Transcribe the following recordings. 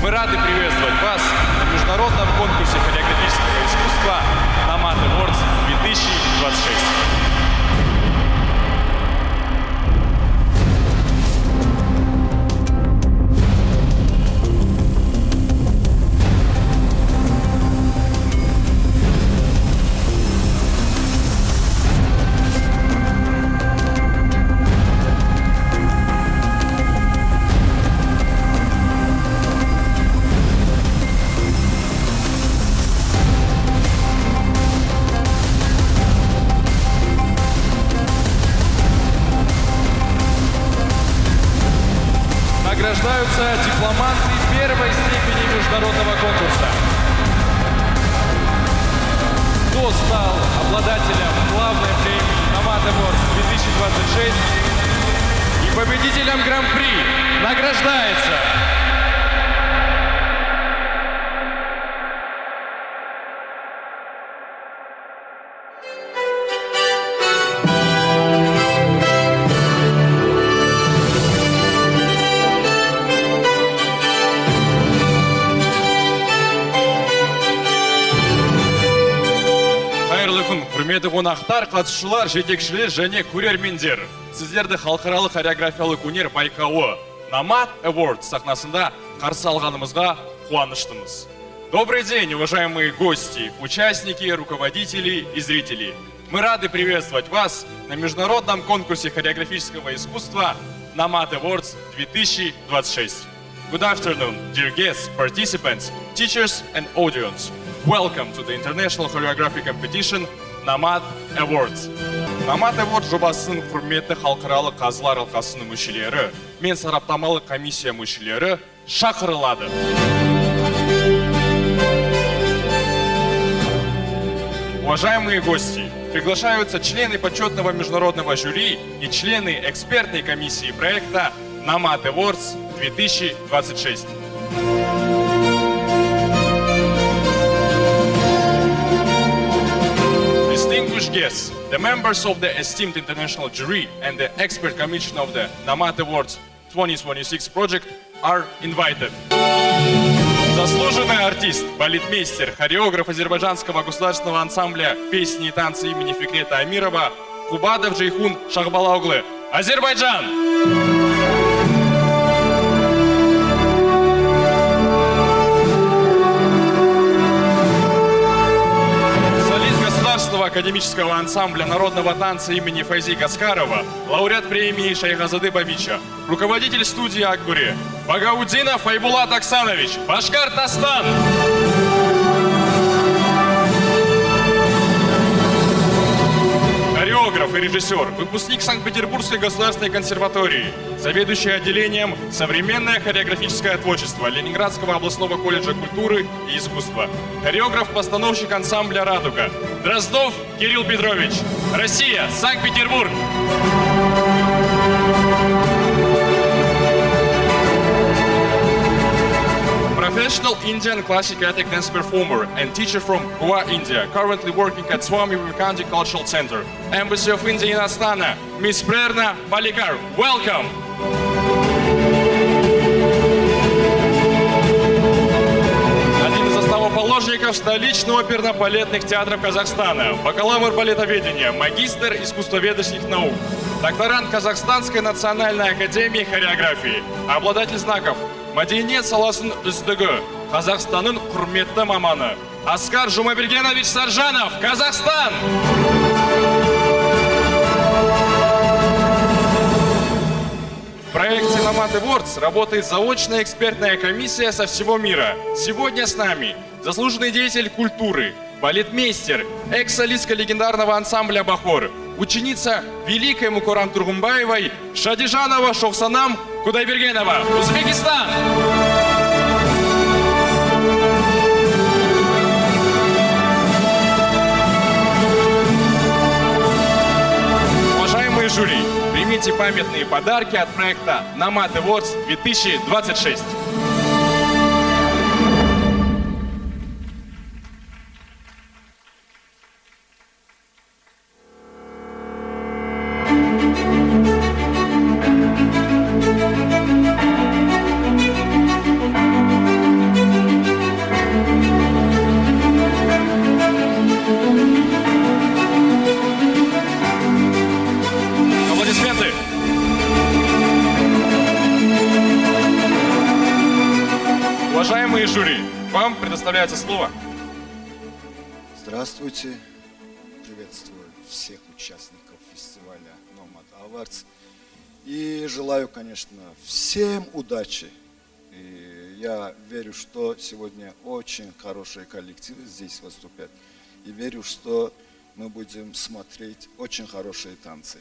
Мы рады приветствовать вас на международном конкурсе хореографического искусства «Намат Awards 2026». Награждаются дипломанты первой степени международного конкурса. Кто стал обладателем главной премии Намат Awards 2026 и победителем Гран-при награждается құрметті қонақтар, қатысушылар, жетекшілер және көрермендер. Сіздерді халықаралық хореографиялық өнер байқауы Намат Awards сахнасында қарсы алғанымызға қуаныштымыз. Добрый день, уважаемые гости, участники, руководители и зрители. Мы рады приветствовать вас на международном конкурсе хореографического искусства Намат Awards 2026. Good afternoon, dear guests, participants, teachers and audience. Welcome to the International Choreography Competition Намат Awards. Намат Awards жобасының құрметті халықаралық қазылар алқасының мүшелері мен сараптамалық комиссия мүшелері шақырылады. Уважаемые гости, приглашаются члены почетного международного жюри и члены экспертной комиссии проекта Намат Awards 2026. Distinguished guests, the members of the esteemed international jury and the expert commission of the Намат Awards 2026 project are invited. Заслуженный артист, балетмейстер, хореограф азербайджанского государственного ансамбля песни и танцы имени Фикрета Амирова Кубадов Джейхун Шахбалауглы, Азербайджан! Академического ансамбля народного танца имени Файзи Каскарова, лауреат премии Шайхазады Бабича, руководитель студии Акбури, Багаудинов Айбулат Оксанович, Башкортостан. Хореограф и режиссер, выпускник Санкт-Петербургской государственной консерватории, заведующий отделением «Современное хореографическое творчество» Ленинградского областного колледжа культуры и искусства, хореограф-постановщик ансамбля «Радуга» Дроздов Кирилл Петрович, Россия, Санкт-Петербург. Professional Indian classic dance performer and teacher from Goa, India, currently working at Swami Vivekananda Cultural Center, Embassy of India in Astana, Miss Prerna Palikar. Welcome! Один из основоположников столичных оперно-балетных театров Казахстана, бакалавр балетоведения, магистр искусствоведочных наук, докторант Казахстанской национальной академии хореографии, обладатель знаков Мәдениет саласын үздігі, Қазақстанның құрметті маманы. Аскар Жумабергенович Саржанов, Казахстан! В проекте Намат Awards работает заочная экспертная комиссия со всего мира. Сегодня с нами заслуженный деятель культуры, балетмейстер, экс-солистка легендарного ансамбля «Бахор», ученица великой Мукурам Тургумбаевой Шадижанова Шохсанам Кудайбергенова, Узбекистан. Уважаемые жюри, примите памятные подарки от проекта Намат Awards 2026. Уважаемые жюри, вам предоставляется слово. Здравствуйте. Приветствую всех участников фестиваля Nomad Awards. И желаю, конечно, всем удачи. И я верю, что сегодня очень хорошие коллективы здесь выступят. И верю, что мы будем смотреть очень хорошие танцы.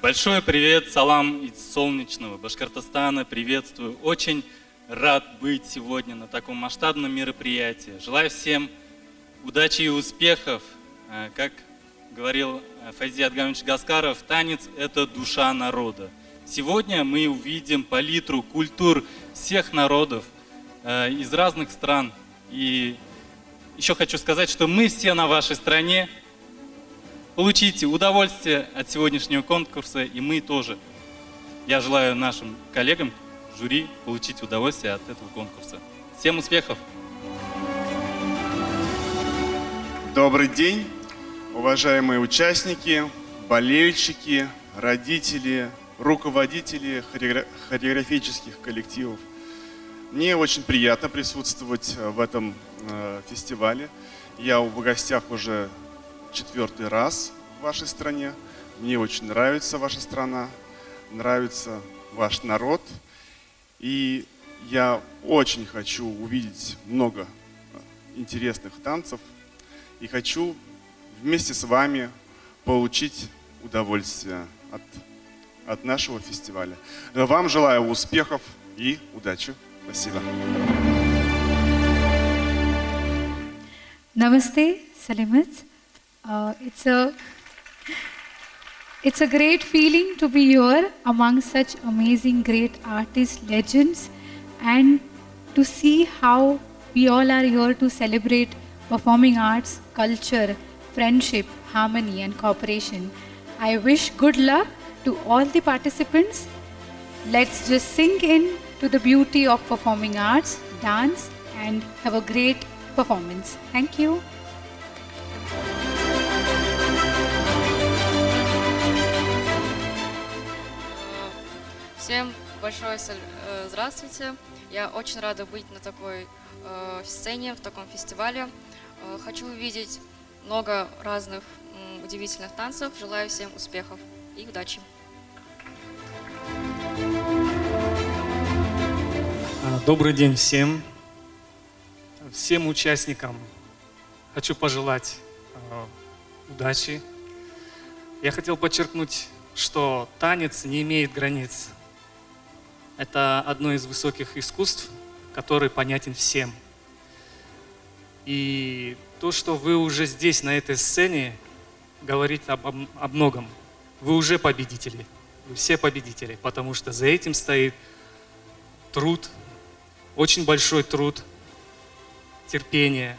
Большой привет, салам из солнечного Башкортостана. Приветствую. Очень рад быть сегодня на таком масштабном мероприятии. Желаю всем удачи и успехов. Как говорил Файзи Адгамович Гаскаров, танец – это душа народа. Сегодня мы увидим палитру культур всех народов из разных стран. И еще хочу сказать, что мы все на вашей стороне. Получите удовольствие от сегодняшнего конкурса, и мы тоже. Я желаю нашим коллегам, жюри, получить удовольствие от этого конкурса. Всем успехов! Добрый день, уважаемые участники, болельщики, родители, руководители хореографических коллективов. Мне очень приятно присутствовать в этом фестивале. Я в гостях уже 4-й раз в вашей стране. Мне очень нравится ваша страна, нравится ваш народ. И я очень хочу увидеть много интересных танцев. И хочу вместе с вами получить удовольствие от нашего фестиваля. Вам желаю успехов и удачи. Спасибо. Namaste, Salimats. It's a great feeling to be here among such amazing, great artists, legends, and to see how we all are here to celebrate performing arts, culture, friendship, harmony, and cooperation. I wish good luck to all the participants. Let's just sink in to the beauty of performing arts, dance, and have a great performance. Thank you. Всем большое здравствуйте. Я очень рада быть на такой сцене, в таком фестивале. Хочу увидеть много разных удивительных танцев. Желаю всем успехов и удачи. Добрый день всем участникам. Хочу пожелать удачи. Я хотел подчеркнуть, что танец не имеет границ. Это одно из высоких искусств, который понятен всем. И то, что вы уже здесь, на этой сцене, говорит об многом. Вы уже победители. Вы все победители, потому что за этим стоит труд, очень большой труд, терпение,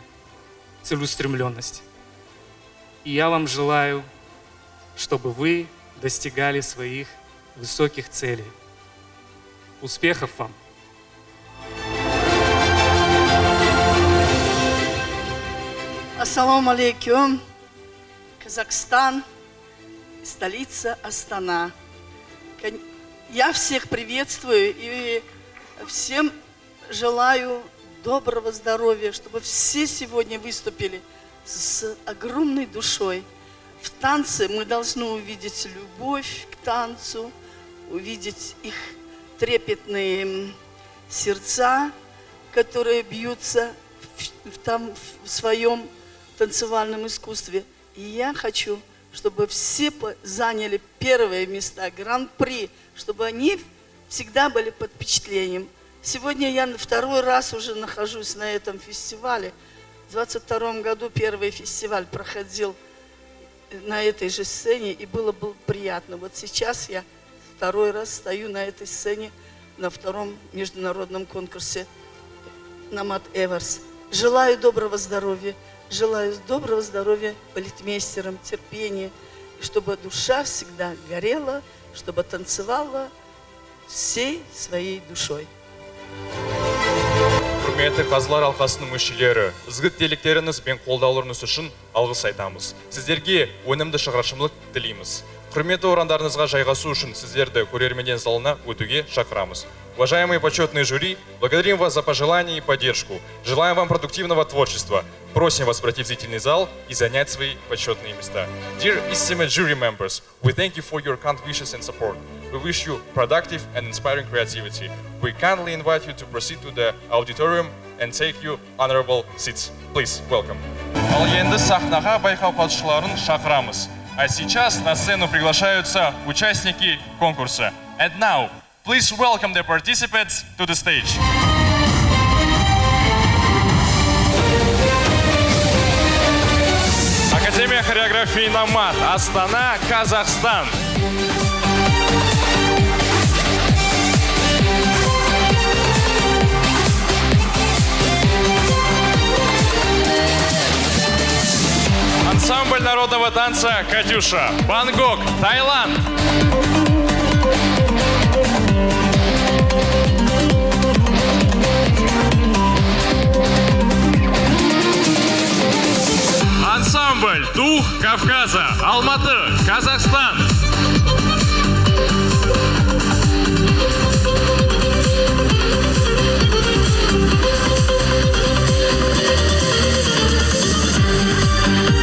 целеустремленность. И я вам желаю, чтобы вы достигали своих высоких целей. Успехов вам! Ассаламу алейкум, Казахстан, столица Астана. Я всех приветствую и всем желаю доброго здоровья, чтобы все сегодня выступили с огромной душой. В танце мы должны увидеть любовь к танцу, увидеть их трепетные сердца, которые бьются в своем танцевальном искусстве. И я хочу, чтобы все заняли первые места, гран-при, чтобы они всегда были под впечатлением. Сегодня я 2-й раз уже нахожусь на этом фестивале. В 22-м году первый фестиваль проходил на этой же сцене, и было приятно. Вот сейчас я 2-й раз стою на этой сцене на 2-м международном конкурсе Nomad Awards. Желаю доброго здоровья балетмейстерам, терпения, и чтобы душа всегда горела, чтобы танцевала всей своей душой. Құрметті қазылар алқасының мүшелері, ізгі тілектеріңіз бен қолдауларыңыз үшін алғыс айтамыз. Сіздерге өнімді шығармашылық тілейміз. Құрметті орындарыңызға жайғасу үшін сіздерді көрерменен залына өтуге шақырамыз. Уважаемые почетные жюри, благодарим вас за пожелания и поддержку. Желаем вам продуктивного творчества. Просим вас пройти в зрительный зал и занять свои почетные места. Dear estimate jury members, we thank you for your kind wishes and support. We wish you productive and inspiring creativity. We kindly invite you to proceed to the auditorium and take you honorable seats. Please, welcome. Ал енді сахнаға байқау қатысушыларын шақырамыз. А сейчас на сцену приглашаются участники конкурса. And now, please welcome the participants to the stage. Академия хореографии «Номад», Астана, Казахстан. Ансамбль народного танца «Катюша», Бангкок, Таиланд. Ансамбль «Дух Кавказа», Алматы, Казахстан.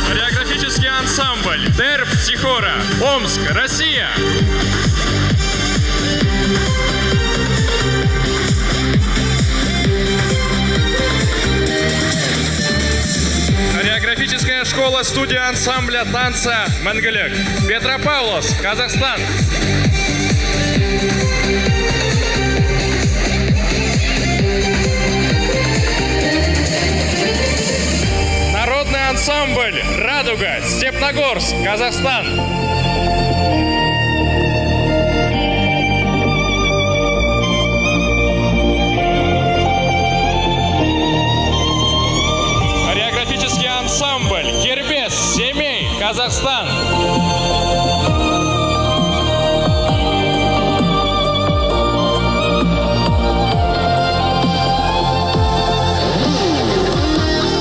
Хореографический ансамбль «Дерб Тихора», Омск, Россия. Хореографическая школа-студия ансамбля танца «Мәңгілік», Петропавловск, Казахстан. Народный ансамбль «Радуга», Степногорск, Казахстан. Хореографический ансамбль «Кербес», Семей, Казахстан.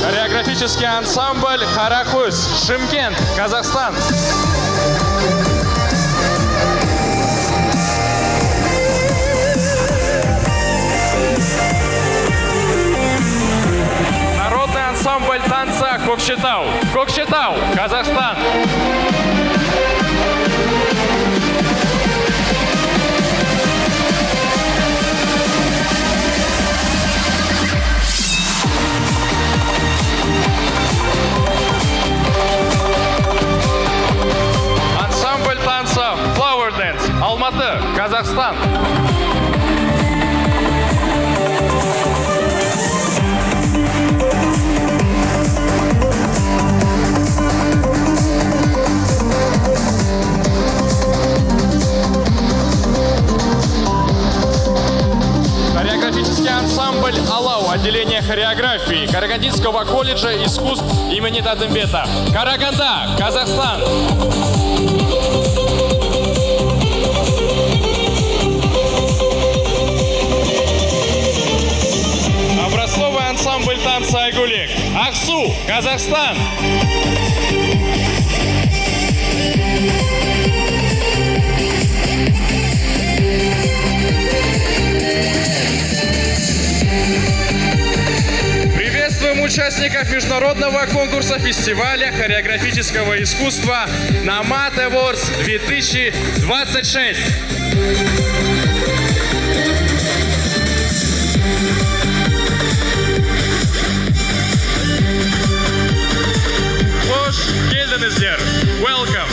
Хореографический ансамбль «Харахуз», Шымкент, Казахстан. Народный ансамбль танца «Кокшетау», Кокшетау, Казахстан. Ансамбль танца Flower Dance, Алматы, Казахстан. Хореографический ансамбль «Алау», отделение хореографии Карагандинского колледжа искусств имени Татымбета, Караганда, Казахстан. Образцовый ансамбль танца «Айгулек», Аксу, Казахстан. Приветствуем участников международного конкурса фестиваля хореографического искусства «Номад Awards 2026». Hoş geldinizler. Welcome.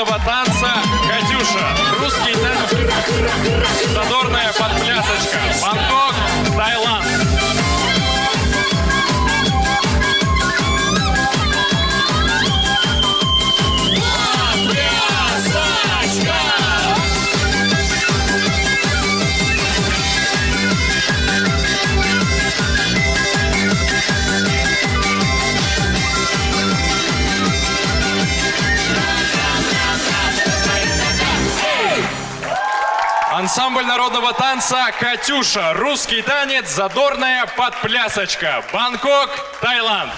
народного танца «Катюша». Русский танец. Задорная подплясочка. Бангкок, Таиланд. Ансамбль народного танца «Катюша». Русский танец, задорная подплясочка. Бангкок, Таиланд.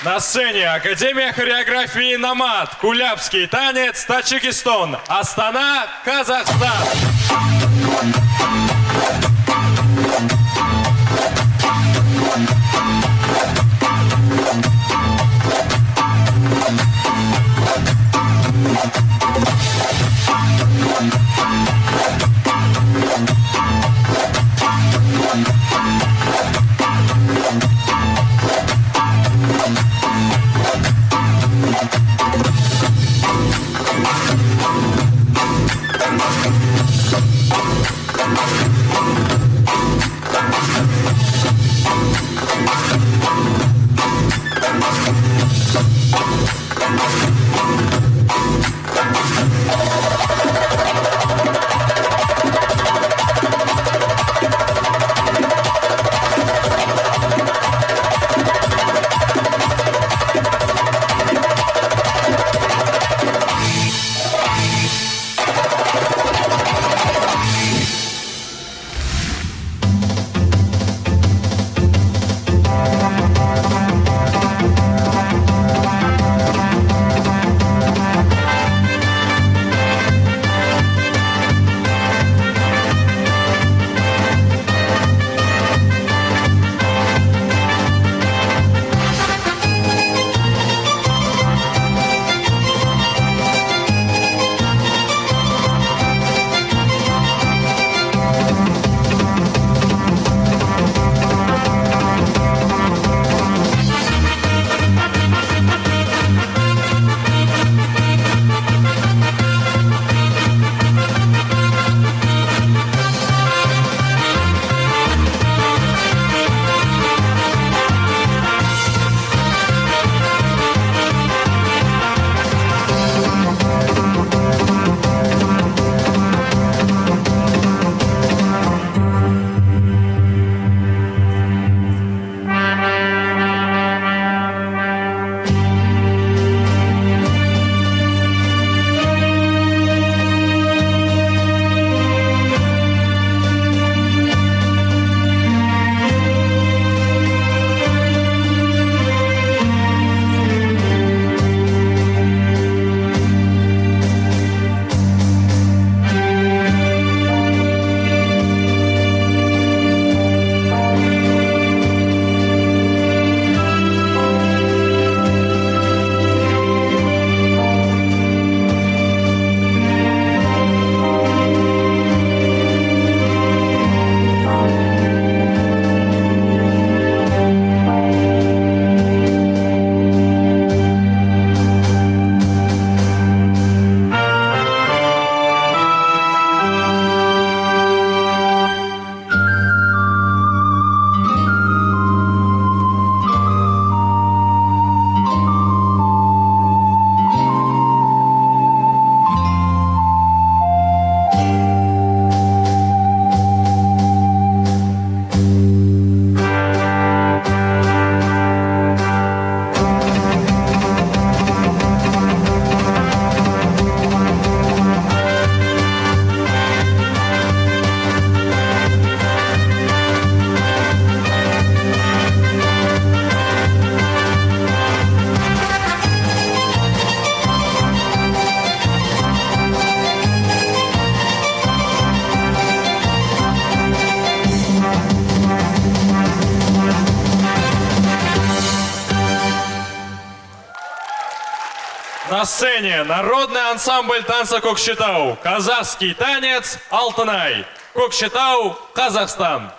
На сцене Академия хореографии «Намат», Кулябский танец, Таджикистан, Астана, Казахстан. На сцене народный ансамбль танца Кокшетау, казахский танец Алтынай, Кокшетау, Казахстан.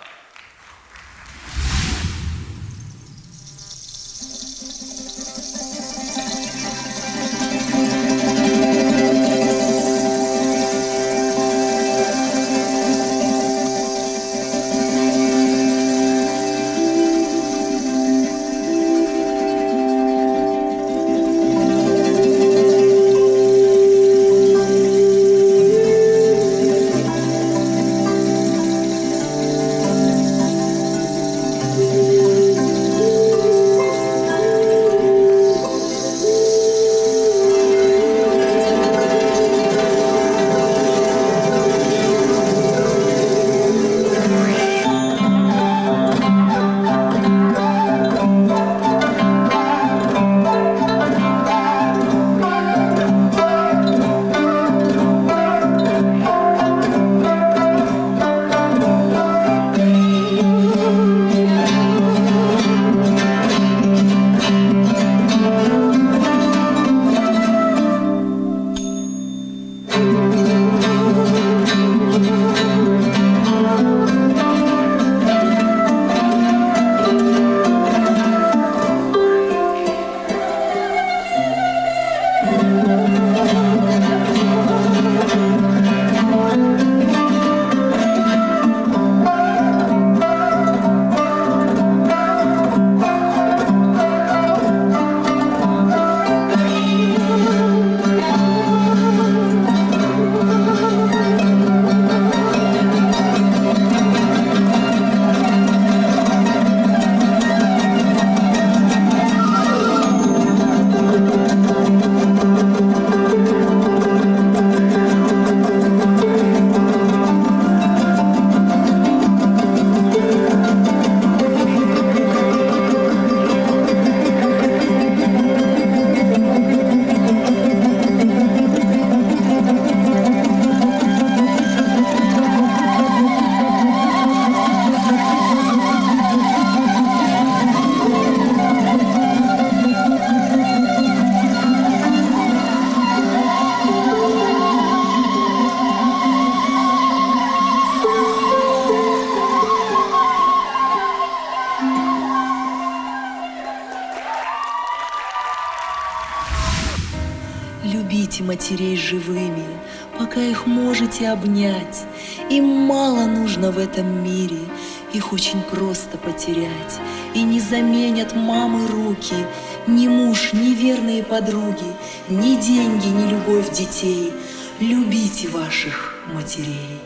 Помните матерей живыми, пока их можете обнять. Им мало нужно в этом мире, их очень просто потерять. И не заменят мамы руки, ни муж, ни верные подруги, ни деньги, ни любовь детей. Любите ваших матерей.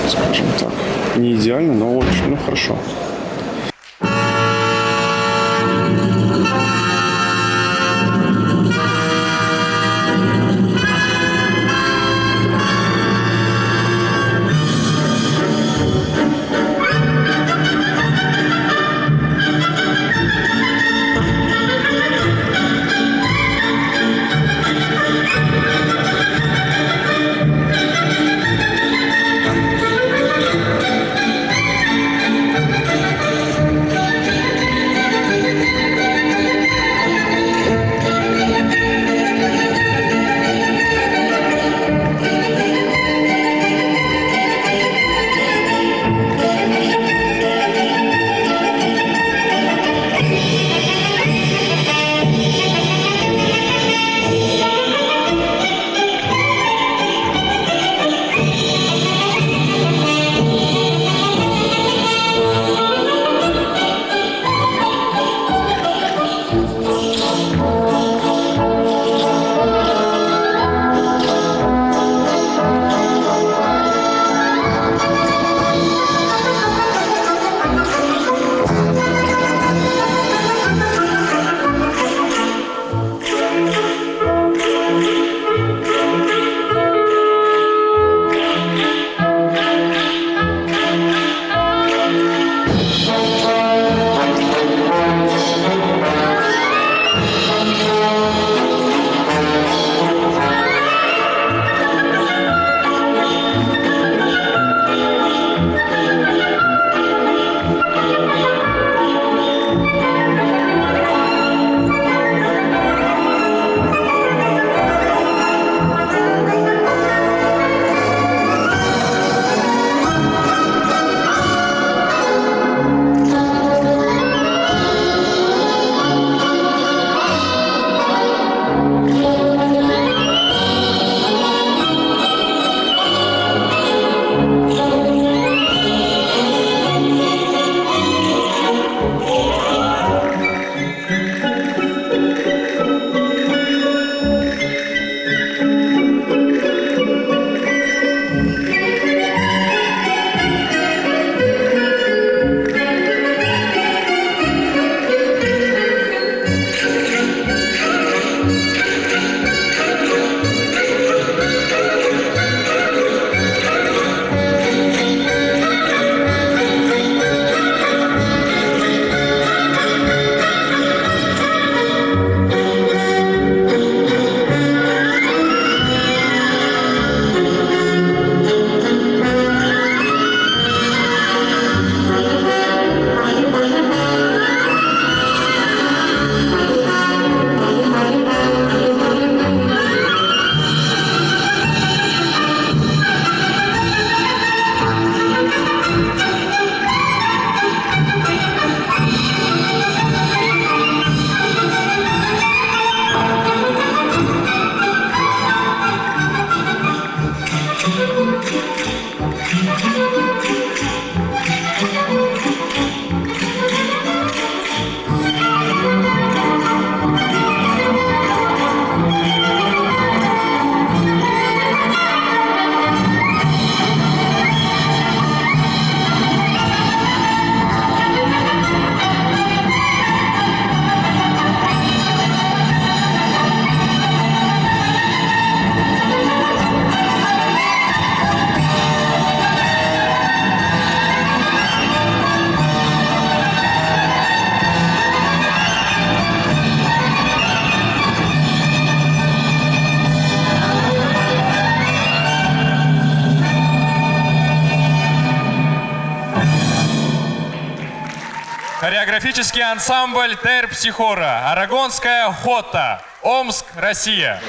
Скажем так. Не идеально, но очень, хорошо. хореографический ансамбль Терпсихора, Арагонская охота, Омск, Россия.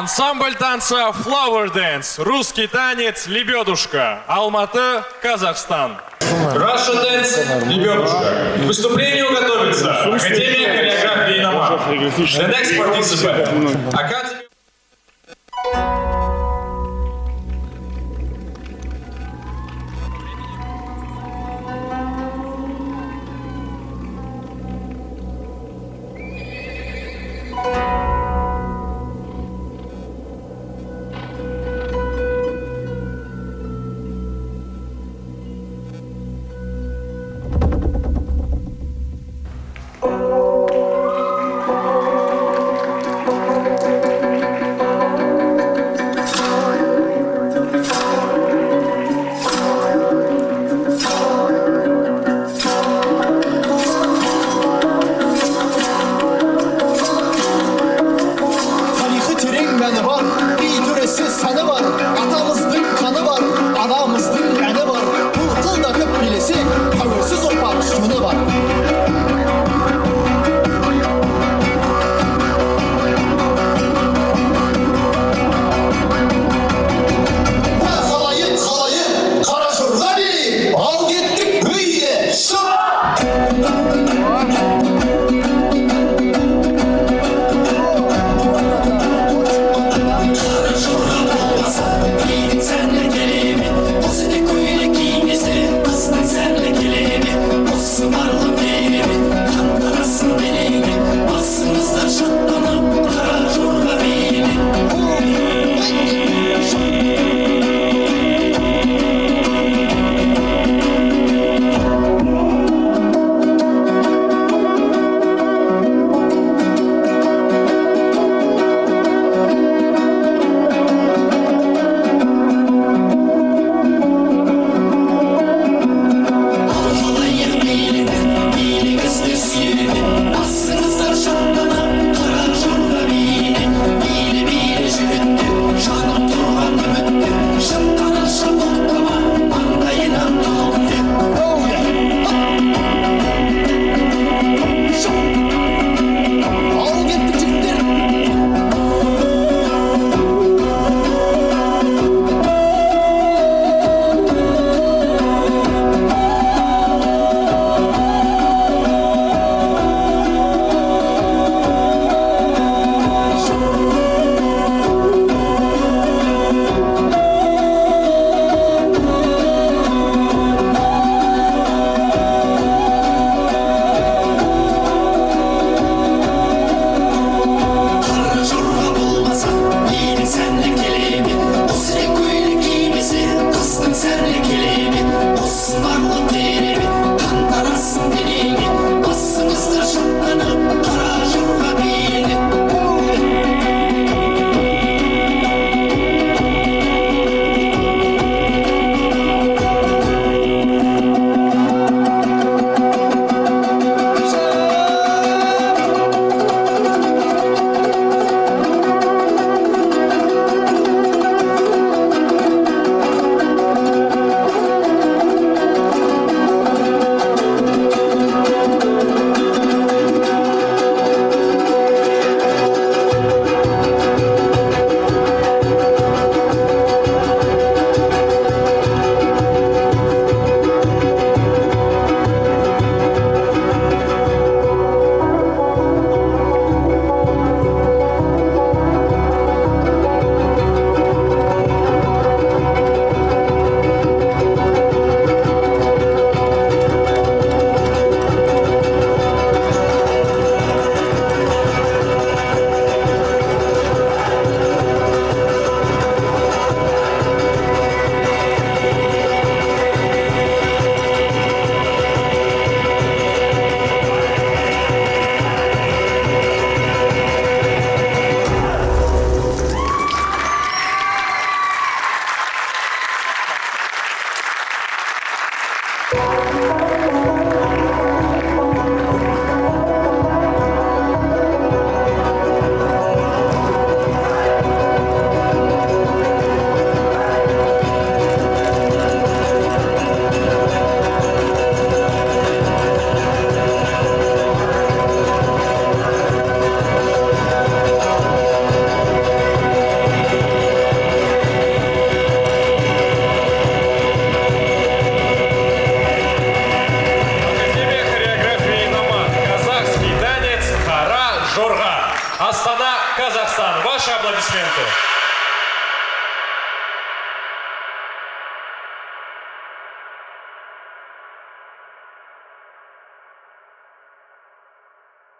Ансамбль танца Flower Dance. Русский танец «Лебедушка». Алматы, Казахстан. Russia Dance «Лебедушка». К выступлению готовится Академия хореографии «Намат». The next participant. Academy... Казахстан. Ваши аплодисменты.